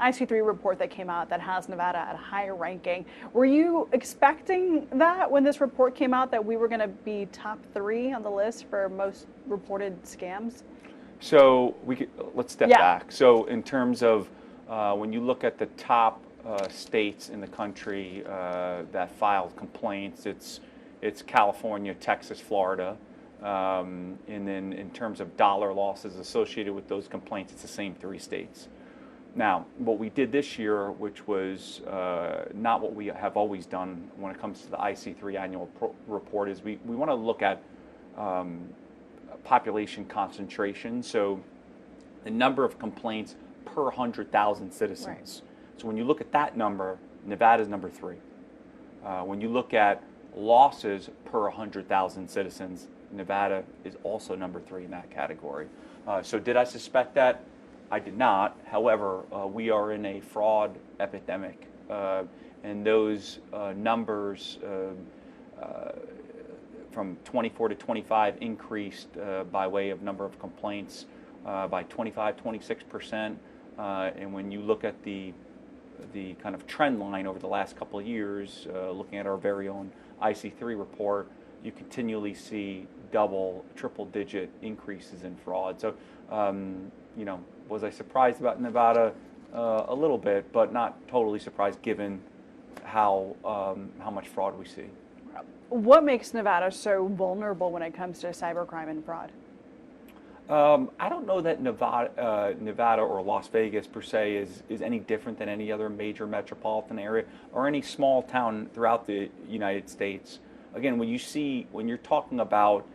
IC3 report that came out that has Nevada at a higher ranking. Were you expecting that when this report came out, that we were going to be top 3 on the list for most reported scams? So let's step back. So in terms of when you look at the top states in the country that filed complaints, it's California, Texas, Florida. And then in terms of dollar losses associated with those complaints, it's the same 3 states. Now, what we did this year, which was not what we have always done when it comes to the IC3 annual report, is we want to look at population concentration. So the number of complaints per 100,000 citizens. Right. So when you look at that number, Nevada's number 3. When you look at losses per 100,000 citizens, Nevada is also number 3 in that category. So did I suspect that? I did not. However, we are in a fraud epidemic, and those numbers from 24 to 25 increased by way of number of complaints by 25, 26%. And when you look at the kind of trend line over the last couple of years, looking at our very own IC3 report, you continually see double, triple-digit increases in fraud. So, was I surprised about Nevada? A little bit, but not totally surprised given how much fraud we see. What makes Nevada so vulnerable when it comes to cybercrime and fraud? I don't know that Nevada or Las Vegas per se is any different than any other major metropolitan area or any small town throughout the United States. Again, when you're talking about,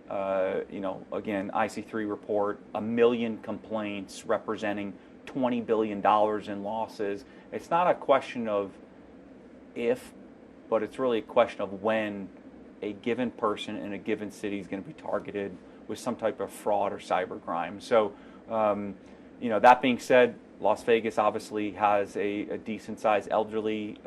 again, IC3 report, 1 million complaints representing $20 billion in losses, it's not a question of if, but it's really a question of when a given person in a given city is going to be targeted with some type of fraud or cybercrime. So, that being said, Las Vegas obviously has a decent-sized elderly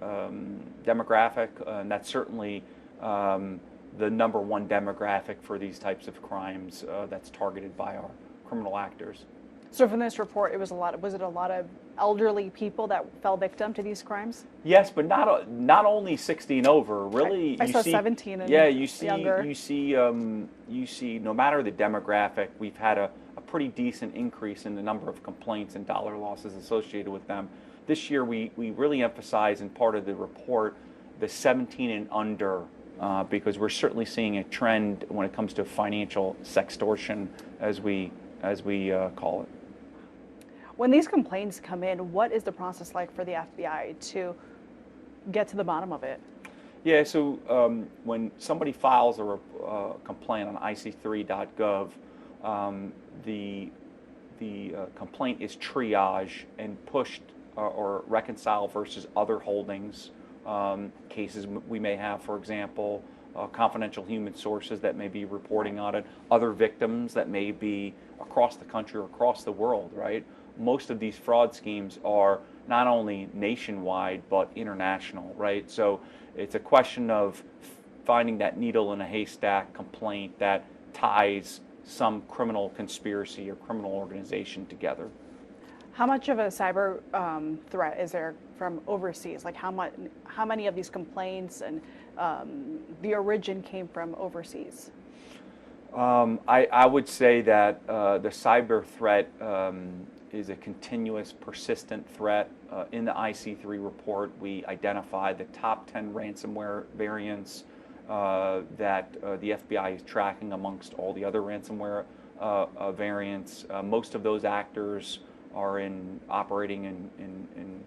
demographic, and that's certainly the number 1 demographic for these types of crimes that's targeted by our criminal actors. So from this report, was it a lot of elderly people that fell victim to these crimes? Yes, but not only 60 and over. Really, I saw 17 and younger. You see, no matter the demographic, we've had a pretty decent increase in the number of complaints and dollar losses associated with them. This year, we really emphasize in part of the report the 17 and under, because we're certainly seeing a trend when it comes to financial sextortion, as we call it. When these complaints come in, what is the process like for the FBI to get to the bottom of it? Yeah, so when somebody files a complaint on ic3.gov, the complaint is triaged and pushed or reconciled versus other holdings, cases we may have, for example, confidential human sources that may be reporting on it, other victims that may be across the country or across the world, right? Most of these fraud schemes are not only nationwide, but international, right? So it's a question of finding that needle in a haystack complaint that ties some criminal conspiracy or criminal organization together. How much of a cyber threat is there from overseas? Like how many of these complaints and the origin came from overseas? I would say that the cyber threat is a continuous, persistent threat. In the IC3 report, we identified the top 10 ransomware variants that the FBI is tracking amongst all the other ransomware variants. Most of those actors are operating in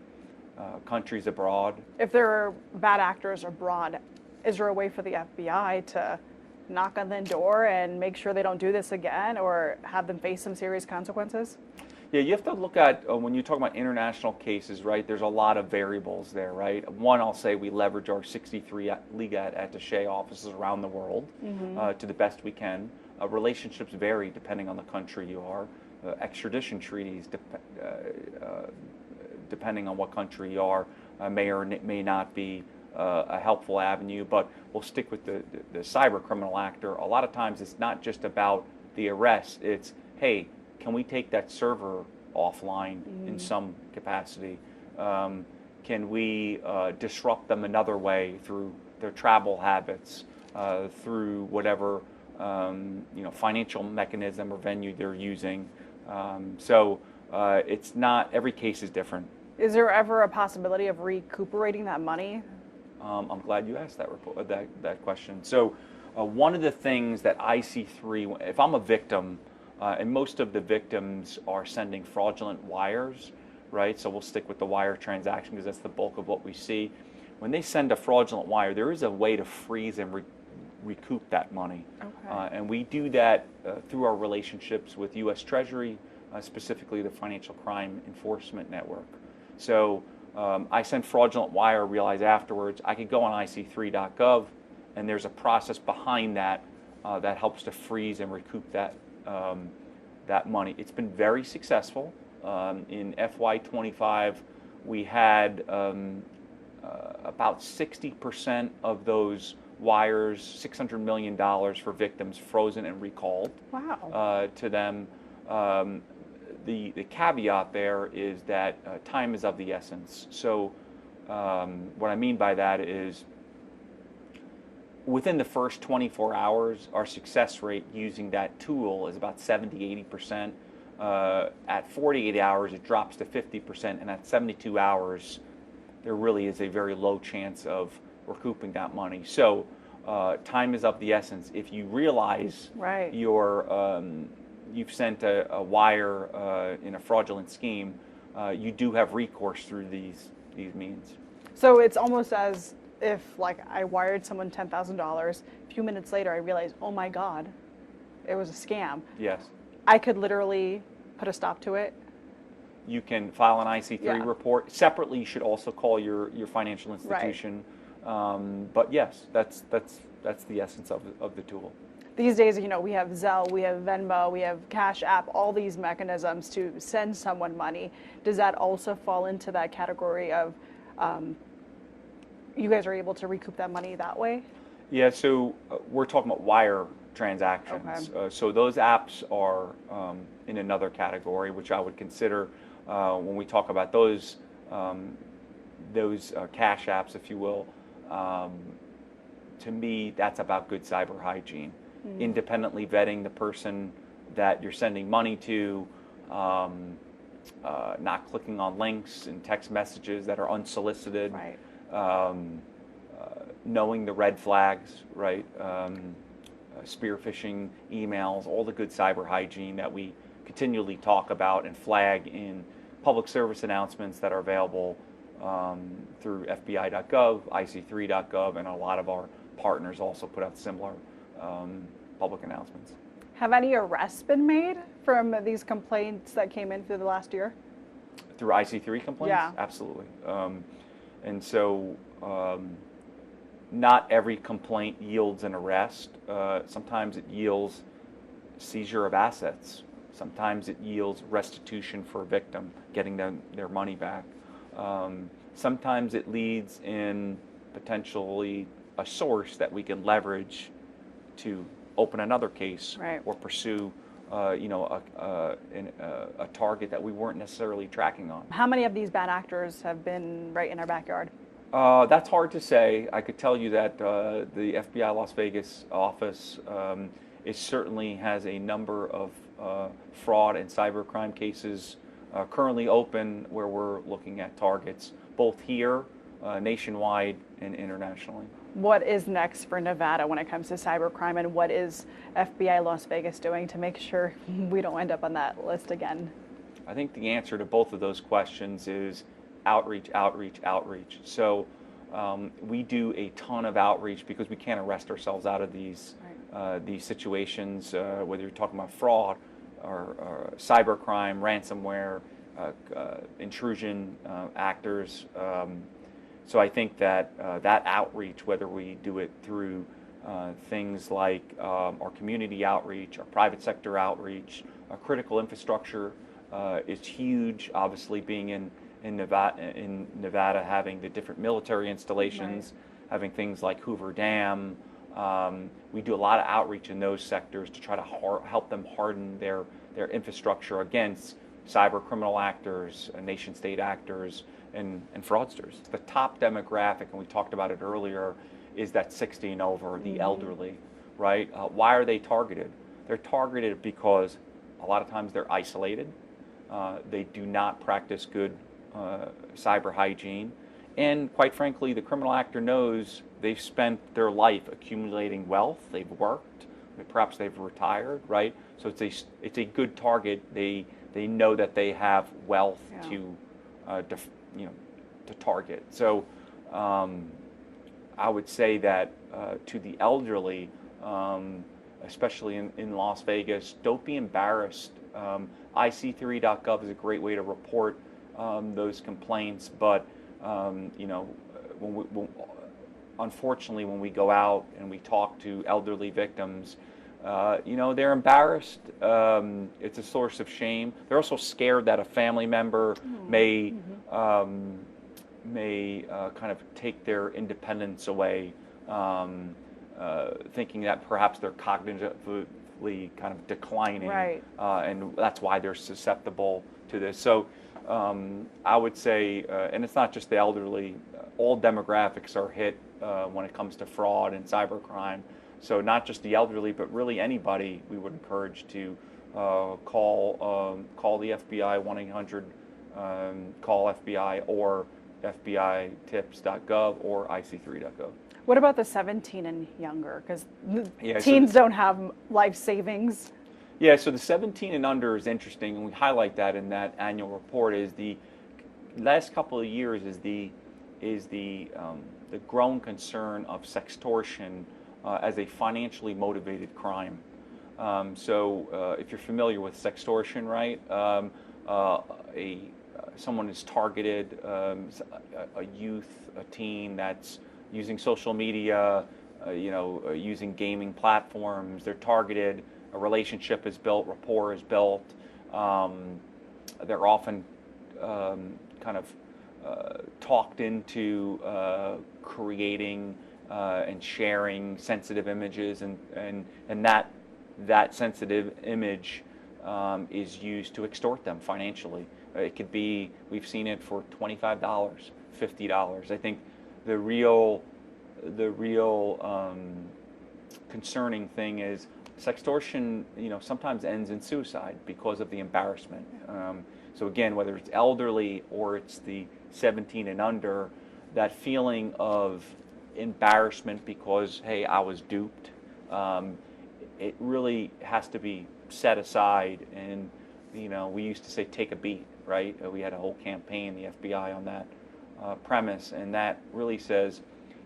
countries abroad. If there are bad actors abroad, is there a way for the FBI to knock on the door and make sure they don't do this again or have them face some serious consequences? Yeah, you have to look at, when you talk about international cases, right, there's a lot of variables there, right? One, I'll say we leverage our 63 Liga Attaché offices around the world to the best we can. Relationships vary depending on the country you are. Extradition treaties, depending on what country you are, may or may not be a helpful avenue, but we'll stick with the cyber criminal actor. A lot of times it's not just about the arrest, it's, hey, can we take that server offline in some capacity? Can we disrupt them another way through their travel habits, through whatever financial mechanism or venue they're using? It's not, every case is different. Is there ever a possibility of recuperating that money? I'm glad you asked that question. So one of the things that I see if I'm a victim, and most of the victims are sending fraudulent wires, right? So we'll stick with the wire transaction because that's the bulk of what we see. When they send a fraudulent wire, there is a way to freeze and recoup that money. Okay. And we do that through our relationships with U.S. Treasury, specifically the Financial Crime Enforcement Network. So I send fraudulent wire, realize afterwards, I could go on ic3.gov, and there's a process behind that that helps to freeze and recoup that money. It's been very successful. In FY25, we had about 60% of those wires, $600 million for victims, frozen and recalled. Wow. To them. The caveat there is that time is of the essence. So what I mean by that is within the first 24 hours, our success rate using that tool is about 70-80%. At 48 hours, it drops to 50%, and at 72 hours, there really is a very low chance of recouping that money. So time is of the essence. If you realize Right. you've sent a wire in a fraudulent scheme, you do have recourse through these means. So it's almost as if, like, I wired someone $10,000. A few minutes later, I realized, oh my God, it was a scam. Yes. I could literally put a stop to it. You can file an IC3 Yeah. report. Separately, you should also call your financial institution. Right. But yes, that's the essence of the tool. These days, we have Zelle, we have Venmo, we have Cash App, all these mechanisms to send someone money. Does that also fall into that category of you guys are able to recoup that money that way? Yeah, so we're talking about wire transactions. Okay. So those apps are in another category, which I would consider when we talk about those cash apps, if you will. To me, that's about good cyber hygiene. Independently vetting the person that you're sending money to, not clicking on links and text messages that are unsolicited, Right. Knowing the red flags, right? Spear phishing emails, all the good cyber hygiene that we continually talk about and flag in public service announcements that are available through FBI.gov, IC3.gov, and a lot of our partners also put out similar public announcements. Have any arrests been made from these complaints that came in through the last year? Through IC3 complaints? Yeah. Absolutely. And so not every complaint yields an arrest. Sometimes it yields seizure of assets. Sometimes it yields restitution for a victim, getting their money back. Sometimes it leads in potentially a source that we can leverage to open another case, Right. or pursue a target that we weren't necessarily tracking on. How many of these bad actors have been right in our backyard? That's hard to say. I could tell you that the FBI Las Vegas office it certainly has a number of fraud and cybercrime cases currently open where we're looking at targets both here, nationwide, and internationally. What is next for Nevada when it comes to cybercrime, and what is FBI Las Vegas doing to make sure we don't end up on that list again? I think the answer to both of those questions is outreach, outreach, outreach. So we do a ton of outreach because we can't arrest ourselves out of these situations, whether you're talking about fraud or cybercrime, ransomware, intrusion actors. So I think that that outreach, whether we do it through things like our community outreach, our private sector outreach, our critical infrastructure is huge. Obviously, being in Nevada, having the different military installations, right. Having things like Hoover Dam. We do a lot of outreach in those sectors to try to help them harden their infrastructure against cyber criminal actors, nation-state actors, and fraudsters. The top demographic, and we talked about it earlier, is that 60 and over, the elderly, right? Why are they targeted? They're targeted because a lot of times they're isolated. They do not practice good cyber hygiene. And quite frankly, the criminal actor knows they've spent their life accumulating wealth. They've worked, perhaps they've retired, right? So it's a good target. They know that they have wealth to target. So I would say that to the elderly, especially in Las Vegas, don't be embarrassed. IC3.gov is a great way to report those complaints, but unfortunately, when we go out and we talk to elderly victims, they're embarrassed. It's a source of shame. They're also scared that a family member may kind of take their independence away, thinking that perhaps they're cognitively kind of declining, right. And that's why they're susceptible to this. So I would say, and it's not just the elderly, all demographics are hit when it comes to fraud and cybercrime. So not just the elderly, but really anybody we would encourage to call the FBI 1-800 call FBI or FBItips.gov or IC3.gov. What about the 17 and younger? Because teens don't have life savings. Yeah, so the 17 and under is interesting, and we highlight that in that annual report. Is the last couple of years is the growing concern of sextortion as a financially motivated crime. So if you're familiar with sextortion, right? Someone is targeted, a youth, a teen that's using social media, using gaming platforms. They're targeted. A relationship is built, rapport is built. They're often kind of talked into creating and sharing sensitive images, and that sensitive image is used to extort them financially. It could be, we've seen it for $25, $50. I think the real concerning thing is sextortion, sometimes ends in suicide because of the embarrassment. So again, whether it's elderly or it's the 17 and under, that feeling of embarrassment because, hey, I was duped, it really has to be set aside. And we used to say take a beat, right? We had a whole campaign, the FBI, on that premise, and that really says,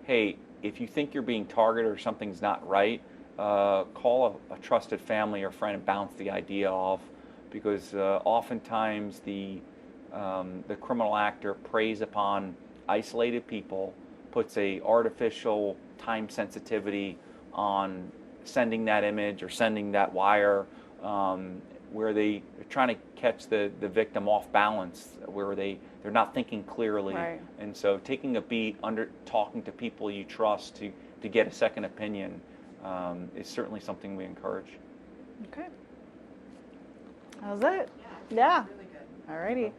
hey, if you think you're being targeted or something's not right, call a trusted family or friend and bounce the idea off, because oftentimes the criminal actor preys upon isolated people, puts a artificial time sensitivity on sending that image or sending that wire, where they're trying to catch the victim off balance, where they're not thinking clearly. Right. And so taking a beat, talking to people you trust to get a second opinion is certainly something we encourage. Okay. That was it. Yeah. Really good. All righty.